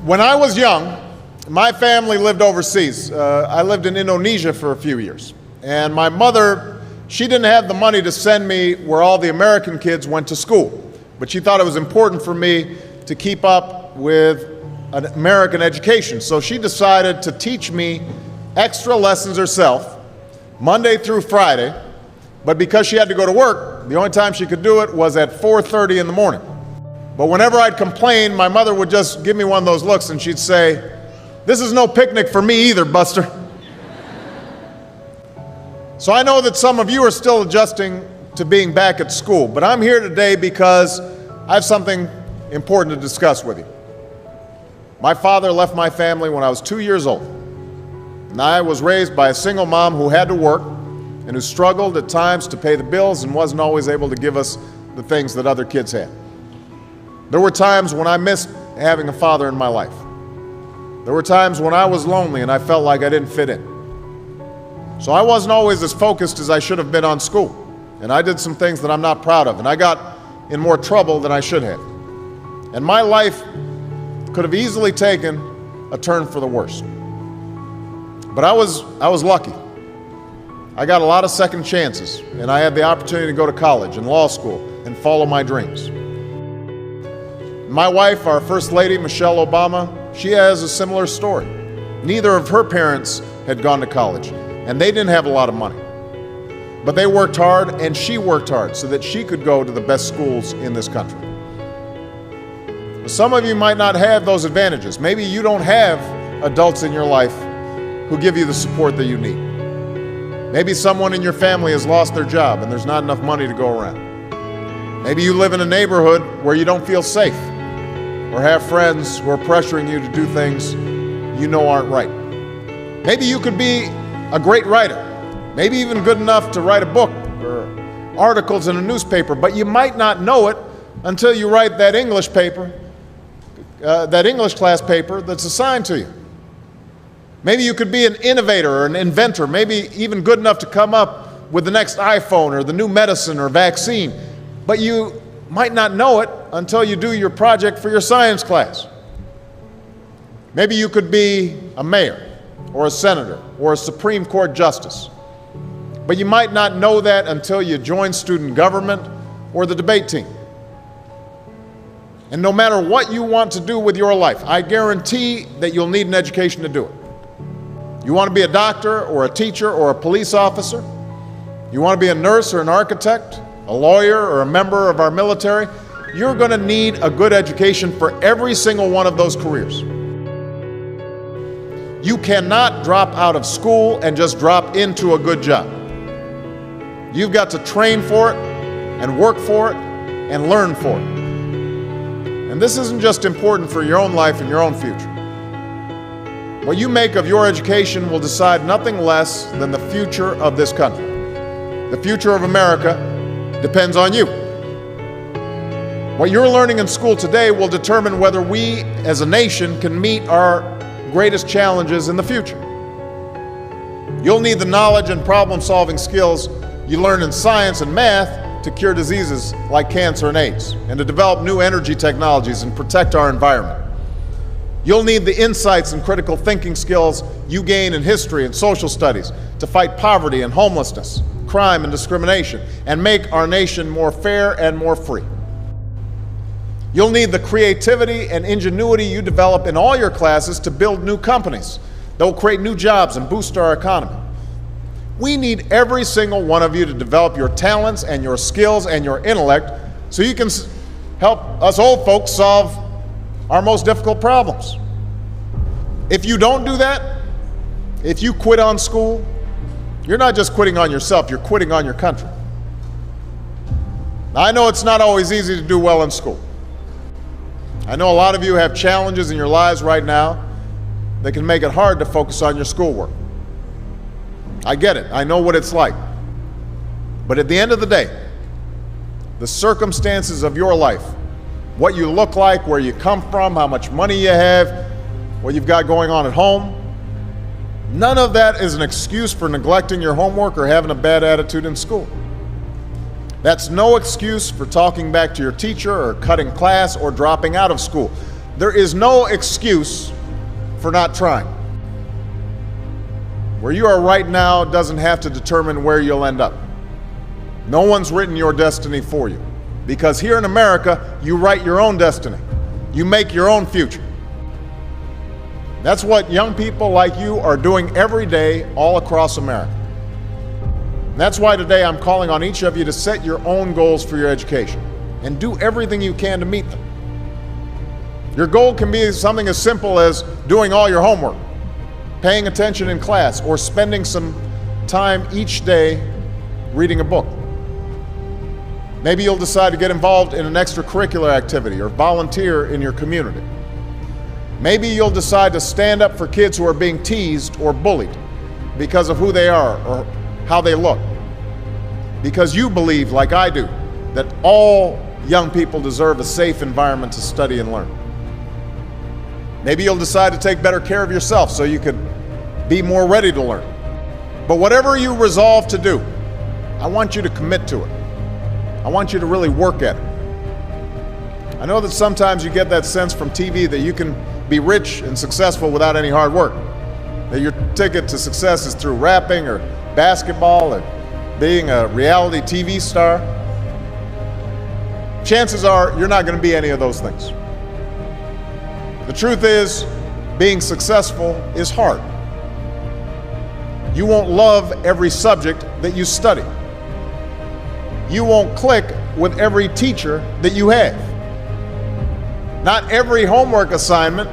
When I was young, my family lived overseas. I lived in Indonesia for a few years. And my mother, she didn't have the money to send me where all the American kids went to school. But she thought it was important for me to keep up with an American education. So she decided to teach me extra lessons herself, Monday through Friday. But because she had to go to work, the only time she could do it was at 4:30 in the morning. But whenever I'd complain, my mother would just give me one of those looks and she'd say, "This is no picnic for me either, Buster." So I know that some of you are still adjusting to being back at school, but I'm here today because I have something important to discuss with you. My father left my family when I was 2 years old, and I was raised by a single mom who had to work and who struggled at times to pay the bills and wasn't always able to give us the things that other kids had. There were times when I missed having a father in my life. There were times when I was lonely and I felt like I didn't fit in. So I wasn't always as focused as I should have been on school. And I did some things that I'm not proud of. And I got in more trouble than I should have. And my life could have easily taken a turn for the worse. But I was lucky. I got a lot of second chances. And I had the opportunity to go to college and law school and follow my dreams. My wife, our First Lady, Michelle Obama, she has a similar story. Neither of her parents had gone to college, and they didn't have a lot of money. But they worked hard, and she worked hard so that she could go to the best schools in this country. Some of you might not have those advantages. Maybe you don't have adults in your life who give you the support that you need. Maybe someone in your family has lost their job, and there's not enough money to go around. Maybe you live in a neighborhood where you don't feel safe, or have friends who are pressuring you to do things you know aren't right. Maybe you could be a great writer, maybe even good enough to write a book or articles in a newspaper, but you might not know it until you write that English paper, that English class paper that's assigned to you. Maybe you could be an innovator or an inventor, maybe even good enough to come up with the next iPhone or the new medicine or vaccine, but you might not know it until you do your project for your science class. Maybe you could be a mayor or a senator or a Supreme Court justice, but you might not know that until you join student government or the debate team. And no matter what you want to do with your life, I guarantee that you'll need an education to do it. You want to be a doctor or a teacher or a police officer? You want to be a nurse or an architect, a lawyer or a member of our military? You're going to need a good education for every single one of those careers. You cannot drop out of school and just drop into a good job. You've got to train for it and work for it and learn for it. And this isn't just important for your own life and your own future. What you make of your education will decide nothing less than the future of this country. The future of America depends on you. What you're learning in school today will determine whether we as a nation can meet our greatest challenges in the future. You'll need the knowledge and problem-solving skills you learn in science and math to cure diseases like cancer and AIDS, and to develop new energy technologies and protect our environment. You'll need the insights and critical thinking skills you gain in history and social studies to fight poverty and homelessness, crime and discrimination, and make our nation more fair and more free. You'll need the creativity and ingenuity you develop in all your classes to build new companies that will create new jobs and boost our economy. We need every single one of you to develop your talents and your skills and your intellect so you can help us old folks solve our most difficult problems. If you don't do that, if you quit on school, you're not just quitting on yourself, you're quitting on your country. Now, I know it's not always easy to do well in school. I know a lot of you have challenges in your lives right now that can make it hard to focus on your schoolwork. I get it. I know what it's like. But at the end of the day, the circumstances of your life, what you look like, where you come from, how much money you have, what you've got going on at home, none of that is an excuse for neglecting your homework or having a bad attitude in school. That's no excuse for talking back to your teacher or cutting class or dropping out of school. There is no excuse for not trying. Where you are right now doesn't have to determine where you'll end up. No one's written your destiny for you. Because here in America, you write your own destiny. You make your own future. That's what young people like you are doing every day all across America. And that's why today I'm calling on each of you to set your own goals for your education and do everything you can to meet them. Your goal can be something as simple as doing all your homework, paying attention in class, or spending some time each day reading a book. Maybe you'll decide to get involved in an extracurricular activity or volunteer in your community. Maybe you'll decide to stand up for kids who are being teased or bullied because of who they are or how they look. Because you believe, like I do, that all young people deserve a safe environment to study and learn. Maybe you'll decide to take better care of yourself so you could be more ready to learn. But whatever you resolve to do, I want you to commit to it. I want you to really work at it. I know that sometimes you get that sense from TV that you can be rich and successful without any hard work. That your ticket to success is through rapping or basketball or being a reality TV star. Chances are you're not going to be any of those things. The truth is, being successful is hard. You won't love every subject that you study. You won't click with every teacher that you have. Not every homework assignment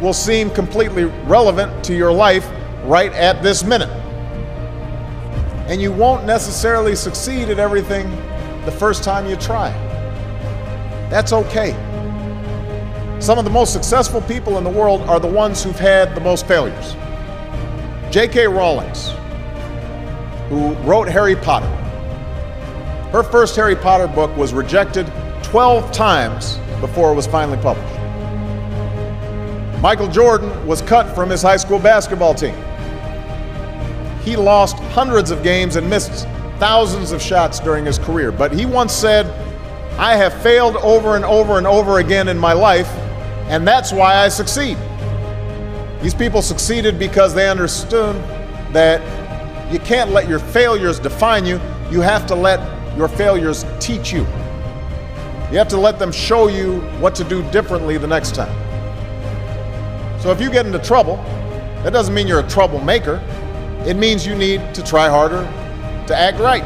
will seem completely relevant to your life right at this minute. And you won't necessarily succeed at everything the first time you try. That's okay. Some of the most successful people in the world are the ones who've had the most failures. J.K. Rowling, who wrote Harry Potter. Her first Harry Potter book was rejected 12 times before it was finally published. Michael Jordan was cut from his high school basketball team. He lost hundreds of games and missed thousands of shots during his career. But he once said, "I have failed over and over and over again in my life, and that's why I succeed." These people succeeded because they understood that you can't let your failures define you. You have to let your failures teach you. You have to let them show you what to do differently the next time. So if you get into trouble, that doesn't mean you're a troublemaker. It means you need to try harder to act right.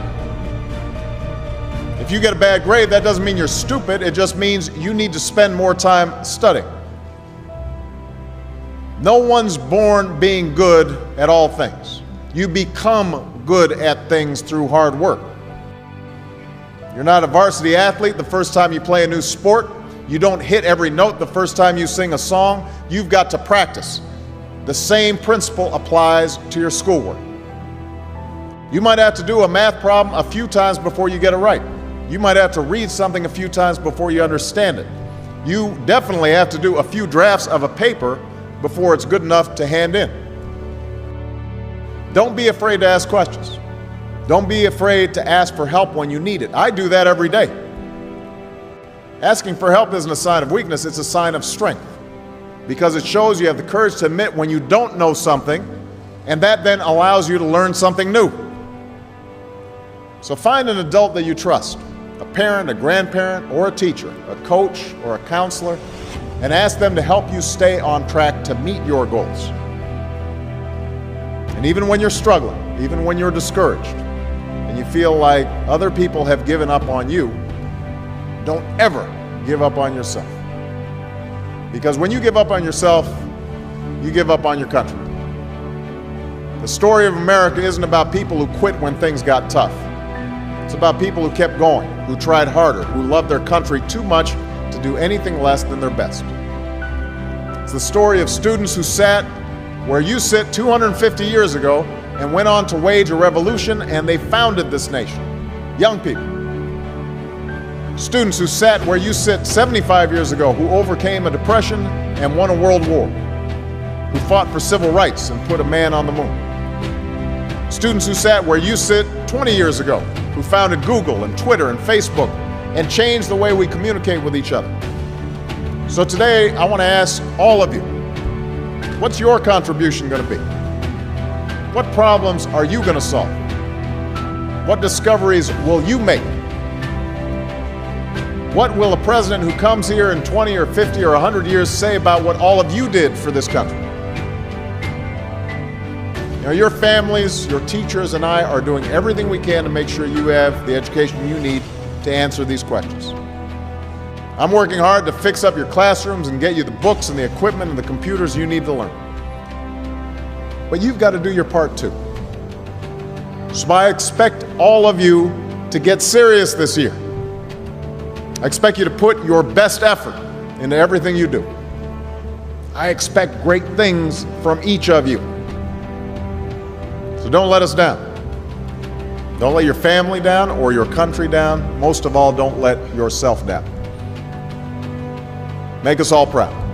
If you get a bad grade, that doesn't mean you're stupid. It just means you need to spend more time studying. No one's born being good at all things. You become good at things through hard work. You're not a varsity athlete the first time you play a new sport. You don't hit every note the first time you sing a song. You've got to practice. The same principle applies to your schoolwork. You might have to do a math problem a few times before you get it right. You might have to read something a few times before you understand it. You definitely have to do a few drafts of a paper before it's good enough to hand in. Don't be afraid to ask questions. Don't be afraid to ask for help when you need it. I do that every day. Asking for help isn't a sign of weakness, it's a sign of strength. Because it shows you have the courage to admit when you don't know something, and that then allows you to learn something new. So find an adult that you trust, a parent, a grandparent, or a teacher, a coach, or a counselor, and ask them to help you stay on track to meet your goals. And even when you're struggling, even when you're discouraged, and you feel like other people have given up on you, don't ever give up on yourself. Because when you give up on yourself, you give up on your country. The story of America isn't about people who quit when things got tough. It's about people who kept going, who tried harder, who loved their country too much to do anything less than their best. It's the story of students who sat where you sit 250 years ago and went on to wage a revolution, and they founded this nation. Young people. Students who sat where you sit 75 years ago, who overcame a depression and won a world war, who fought for civil rights and put a man on the moon. Students who sat where you sit 20 years ago, who founded Google and Twitter and Facebook and changed the way we communicate with each other. So today, I want to ask all of you, what's your contribution going to be? What problems are you going to solve? What discoveries will you make? What will a president who comes here in 20 or 50 or 100 years say about what all of you did for this country? You know, your families, your teachers, and I are doing everything we can to make sure you have the education you need to answer these questions. I'm working hard to fix up your classrooms and get you the books and the equipment and the computers you need to learn. But you've got to do your part too. So I expect all of you to get serious this year. I expect you to put your best effort into everything you do. I expect great things from each of you. So don't let us down. Don't let your family down or your country down. Most of all, don't let yourself down. Make us all proud.